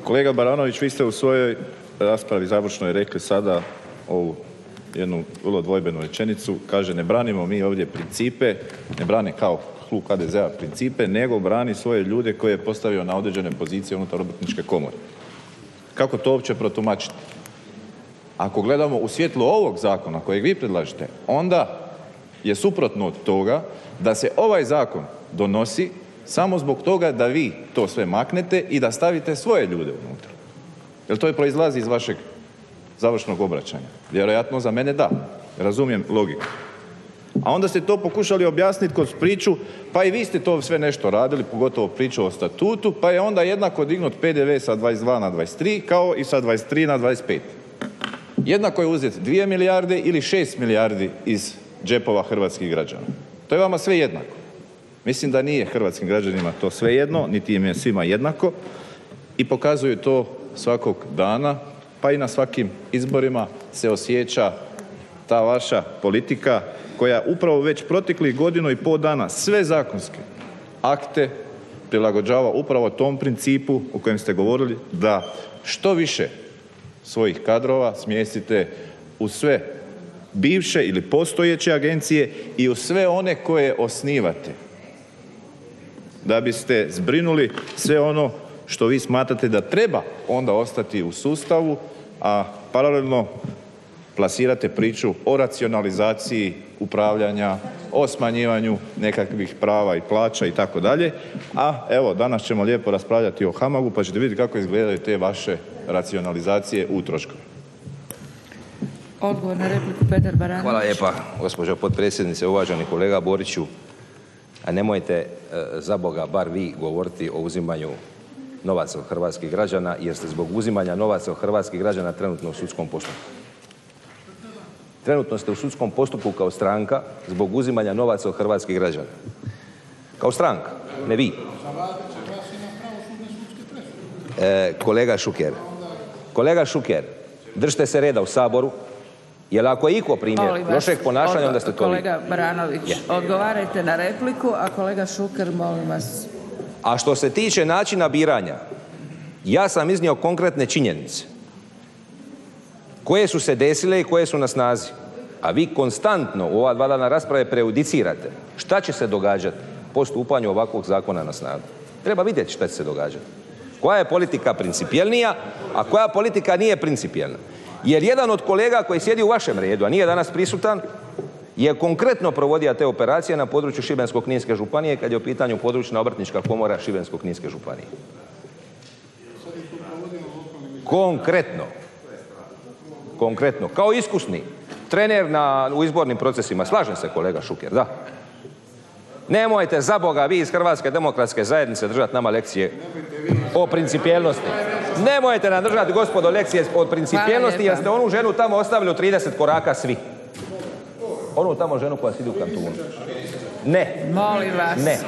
Kolega Baranović, vi ste u svojoj raspravi završnoj rekli sada ovu jednu vrlo dvojbenu rečenicu, kaže ne branimo mi ovdje principe, ne brane kao klub HDZ-a principe, nego brani svoje ljude koje je postavio na određene pozicije unutar Obrtničke komore. Kako to uopće protumačiti? Ako gledamo u svjetlu ovog zakona kojeg vi predlažete, onda je suprotno od toga da se ovaj zakon donosi samo zbog toga da vi to sve maknete i da stavite svoje ljude unutra. Jer to proizlazi iz vašeg završnog obraćanja. Vjerojatno za mene da, razumijem logiku. A onda ste to pokušali objasniti kroz priču, pa i vi ste to sve nešto radili, pogotovo priču o statutu, pa je onda jednako dignut PDV sa 22 na 23 kao i sa 23 na 25. Jednako je uzeti 2 milijarde ili 6 milijardi iz džepova hrvatskih građana. To je vama sve jednako. Mislim da nije hrvatskim građanima to sve jedno, niti im je svima jednako i pokazuju to svakog dana, pa i na svakim izborima se osjeća ta vaša politika koja upravo već proteklih 1,5 godina sve zakonske akte prilagođava upravo tom principu o kojem ste govorili, da što više svojih kadrova smjestite u sve bivše ili postojeće agencije i u sve one koje osnivate, da biste zbrinuli sve ono što vi smatrate da treba onda ostati u sustavu, a paralelno plasirate priču o racionalizaciji upravljanja, o smanjivanju nekakvih prava i plaća itd. A evo, danas ćemo lijepo raspravljati o HAMAG-u pa ćete vidjeti kako izgledaju te vaše racionalizacije u troškove. Odgovor na repliku, Petar Baranović. Hvala lijepa, gospođo potpredsjednice. Uvaženi kolega Boriću, a nemojte za Boga bar vi govoriti o uzimanju novaca od hrvatskih građana, jer ste zbog uzimanja novaca od hrvatskih građana trenutno u sudskom postupku. Trenutno ste u sudskom postupku kao stranka zbog uzimanja novaca od hrvatskih građana. Kao stranka, ne vi. Kolega Šuker, držite se reda u Saboru, jer ako je iko primjer lošeg ponašanja, onda ste to vi. Kolega Baranović, odgovarajte na repliku, a kolega Šuker, molim vas. A što se tiče načina biranja, ja sam iznio konkretne činjenice koje su se desile i koje su na snazi. A vi konstantno u ova 2 dana rasprave prejudicirate šta će se događati po stupanju ovakvog zakona na snagu. Treba vidjeti šta će se događati. Koja je politika principijelnija, a koja politika nije principijelna. Jer jedan od kolega koji sjedi u vašem redu, a nije danas prisutan, je konkretno provodio te operacije na području Šibensko-kninske županije kad je u pitanju područna obrtnička komora Šibensko-kninske županije. Konkretno, kao iskusni trener u izbornim procesima. Slažem se, kolega Šuker, da. Nemojte za Boga vi iz Hrvatske demokratske zajednice držati nama lekcije o principijelnosti. Nemojte nam držati, gospodo, lekcije o principijelnosti, jer ste onu ženu tamo ostavili u 30 koraka svi. Onu tamo ženu koja sidi u kantunu. Ne. Molim vas. Ne.